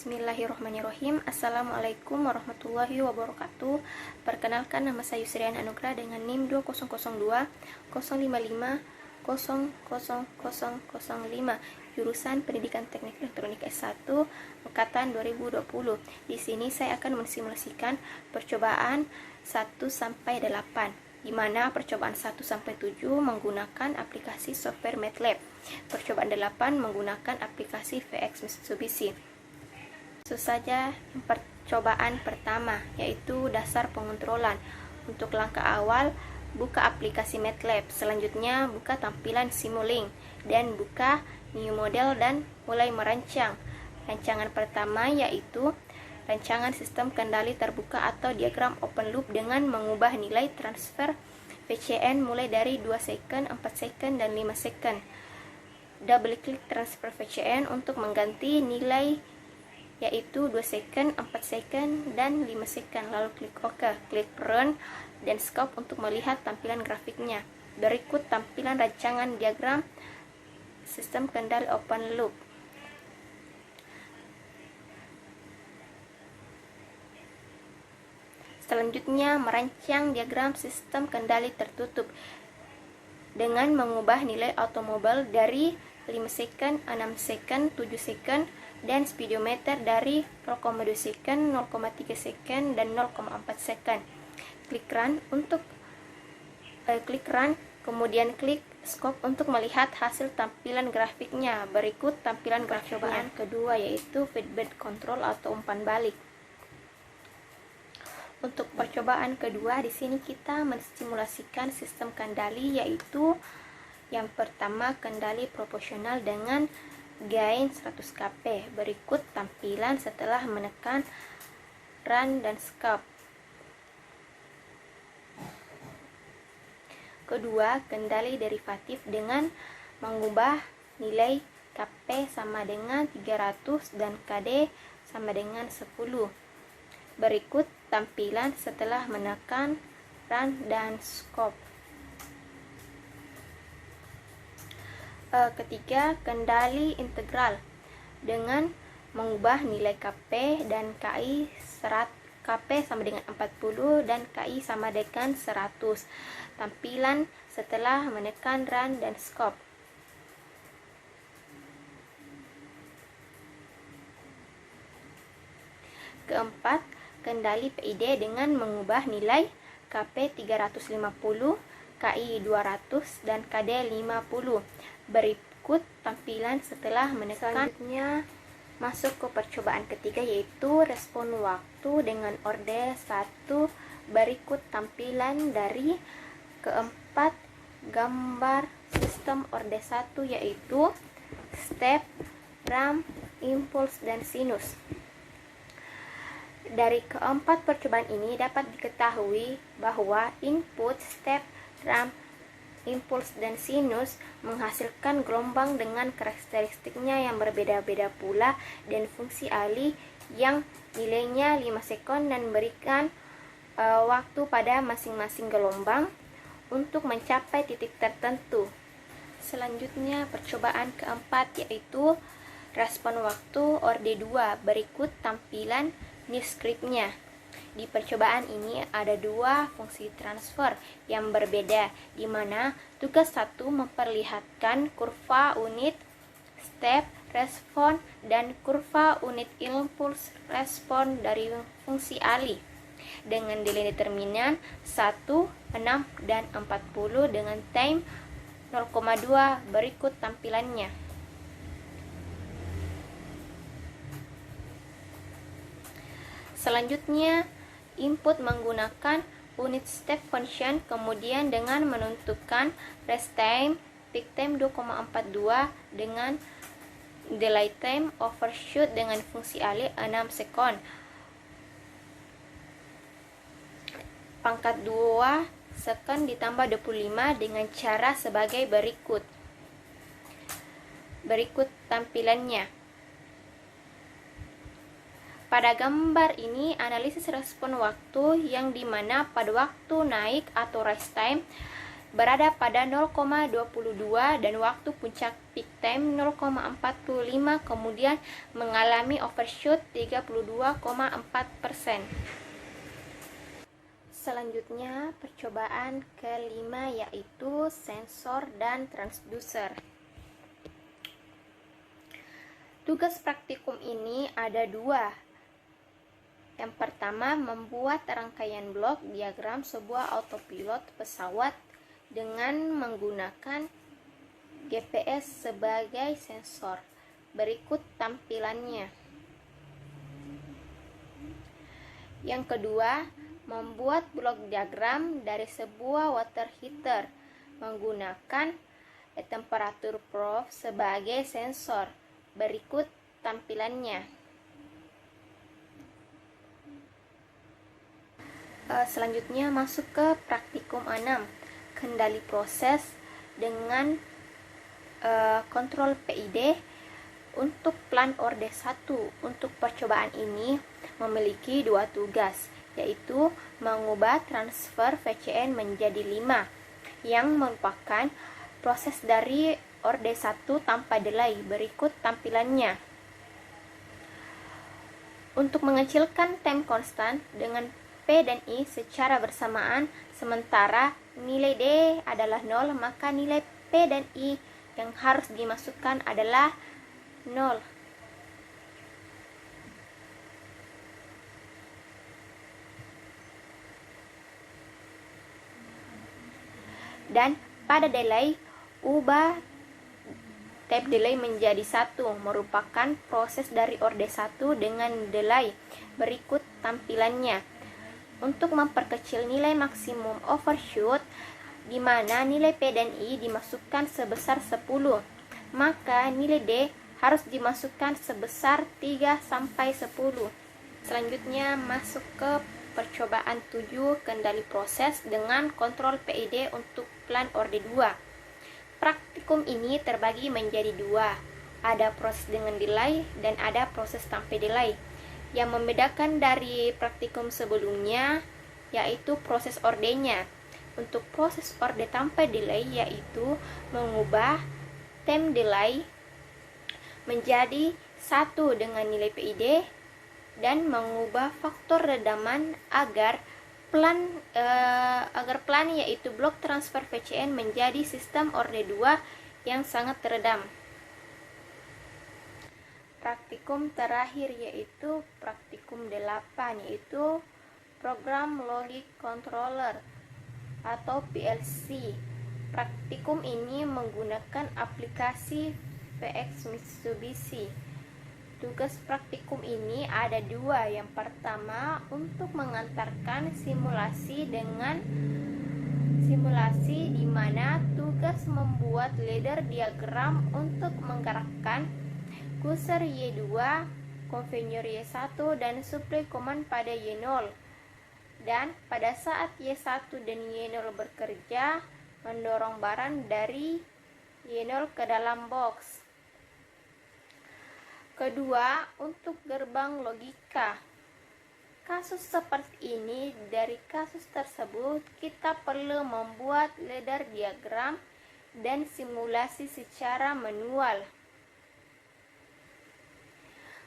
Bismillahirrahmanirrahim. Assalamualaikum warahmatullahi wabarakatuh. Perkenalkan, nama saya Yusrian Anugrah dengan NIM 2002 055 00005, jurusan Pendidikan Teknik Elektronik S1 angkatan 2020. Di sini saya akan mensimulasikan percobaan 1 sampai 8, di mana percobaan 1 sampai 7 menggunakan aplikasi software MATLAB. Percobaan 8 menggunakan aplikasi VX Mitsubishi. Langsung saja percobaan pertama, yaitu dasar pengontrolan. Untuk langkah awal, buka aplikasi MATLAB. Selanjutnya, buka tampilan Simulink dan buka New Model dan mulai merancang. Rancangan pertama yaitu rancangan sistem kendali terbuka atau diagram open loop dengan mengubah nilai transfer VCN mulai dari 2 second, 4 second, dan 5 second. Double klik transfer VCN untuk mengganti nilai yaitu 2 second, 4 second, dan 5 second. Lalu klik OK, klik Run dan Scope untuk melihat tampilan grafiknya. Berikut tampilan rancangan diagram sistem kendali open loop. Selanjutnya, merancang diagram sistem kendali tertutup dengan mengubah nilai automobil dari 5 second, 6 second, 7 second, dan speedometer dari 0,2 second, 0,3 second, dan 0,4 second. Klik Run, kemudian klik Scope untuk melihat hasil tampilan grafiknya. Berikut tampilan grafik percobaan kedua, yaitu feedback control atau umpan balik. Untuk percobaan kedua, di sini kita mensimulasikan sistem kendali, yaitu yang pertama kendali proporsional dengan gain 100 kp. Berikut tampilan setelah menekan Run dan Scope. Kedua, kendali derivatif dengan mengubah nilai kp sama dengan 300 dan kd sama dengan 10. Berikut tampilan setelah menekan Run dan Scope. Ketiga, kendali integral dengan mengubah nilai kp dan ki kp sama dengan 40 dan ki sama dengan 100. Tampilan setelah menekan Run dan Scope. Keempat, kendali PID dengan mengubah nilai kp 350, ki 200, dan kd 50. Berikut tampilan setelah menekan. Selanjutnya, masuk ke percobaan ketiga, yaitu respon waktu dengan orde 1. Berikut tampilan dari keempat gambar sistem orde 1, yaitu step, ramp, impuls, dan sinus. Dari keempat percobaan ini dapat diketahui bahwa input, step, ramp, impuls, dan sinus menghasilkan gelombang dengan karakteristiknya yang berbeda-beda pula dan fungsi alih yang nilainya 5 sekon dan berikan waktu pada masing-masing gelombang untuk mencapai titik tertentu. Selanjutnya, percobaan keempat, yaitu respon waktu orde 2. Berikut tampilan new script-nya. Di percobaan ini ada 2 fungsi transfer yang berbeda, di mana tugas 1 memperlihatkan kurva unit step respon dan kurva unit impuls respon dari fungsi alih dengan delay determinan 1, 6, dan 40 dengan time 0,2. Berikut tampilannya. Selanjutnya, input menggunakan unit step function, kemudian dengan menentukan rest time, peak time 2,42 dengan delay time overshoot dengan fungsi alih 6 sekon. Pangkat 2 sekon ditambah 25 dengan cara sebagai berikut. Berikut tampilannya. Pada gambar ini, analisis respon waktu yang dimana pada waktu naik atau rise time berada pada 0,22 dan waktu puncak peak time 0,45, kemudian mengalami overshoot 32,4%. Selanjutnya, percobaan kelima yaitu sensor dan transducer. Tugas praktikum ini ada dua. Yang pertama, membuat rangkaian blok diagram sebuah autopilot pesawat dengan menggunakan GPS sebagai sensor. Berikut tampilannya. Yang kedua, membuat blok diagram dari sebuah water heater menggunakan temperature probe sebagai sensor. Berikut tampilannya. Selanjutnya masuk ke praktikum 6, kendali proses dengan kontrol PID untuk plan orde 1. Untuk percobaan ini memiliki dua tugas, yaitu mengubah transfer VCN menjadi 5 yang merupakan proses dari orde 1 tanpa delay. Berikut tampilannya. Untuk mengecilkan time constant dengan P dan I secara bersamaan, sementara nilai D adalah 0, maka nilai P dan I yang harus dimasukkan adalah 0. Dan pada delay, ubah type delay menjadi 1, merupakan proses dari orde 1 dengan delay. Berikut tampilannya. Untuk memperkecil nilai maksimum overshoot, di mana nilai P dan I dimasukkan sebesar 10, maka nilai D harus dimasukkan sebesar 3 sampai 10. Selanjutnya masuk ke percobaan 7, kendali proses dengan kontrol PID untuk plan orde 2. Praktikum ini terbagi menjadi dua. Ada proses dengan delay dan ada proses tanpa delay. Yang membedakan dari praktikum sebelumnya yaitu proses ordenya. Untuk proses orde tanpa delay yaitu mengubah time delay menjadi 1 dengan nilai PID dan mengubah faktor redaman agar plan yaitu blok transfer VCN menjadi sistem orde 2 yang sangat teredam. Praktikum terakhir yaitu praktikum 8, yaitu program logic controller atau PLC. Praktikum ini menggunakan aplikasi VX Mitsubishi. Tugas praktikum ini ada dua. Yang pertama, untuk mengantarkan simulasi di mana tugas membuat ladder diagram untuk menggerakkan kursor Y2, konveyor Y1 dan supply command pada Y0. Dan pada saat Y1 dan Y0 bekerja, mendorong barang dari Y0 ke dalam box. Kedua, untuk gerbang logika. Kasus seperti ini, dari kasus tersebut kita perlu membuat ladder diagram dan simulasi secara manual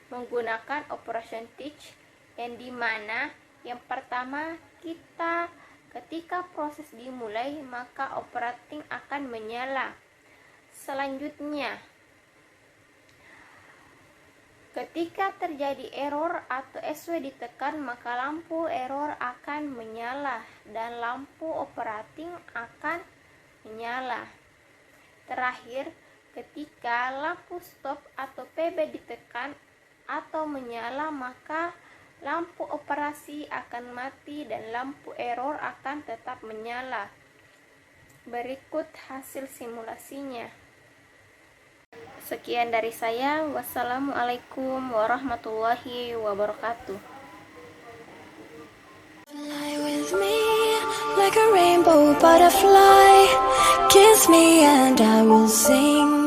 menggunakan operation teach, yang dimana yang pertama ketika proses dimulai maka operating akan menyala. Selanjutnya, ketika terjadi error atau SW ditekan maka lampu error akan menyala dan lampu operating akan menyala. Terakhir, ketika lampu stop atau PB ditekan atau menyala maka lampu operasi akan mati dan lampu error akan tetap menyala. Berikut hasil simulasinya. Sekian dari saya. Wassalamualaikum warahmatullahi wabarakatuh. Fly with me like a rainbow butterfly. Kiss me and I will sing.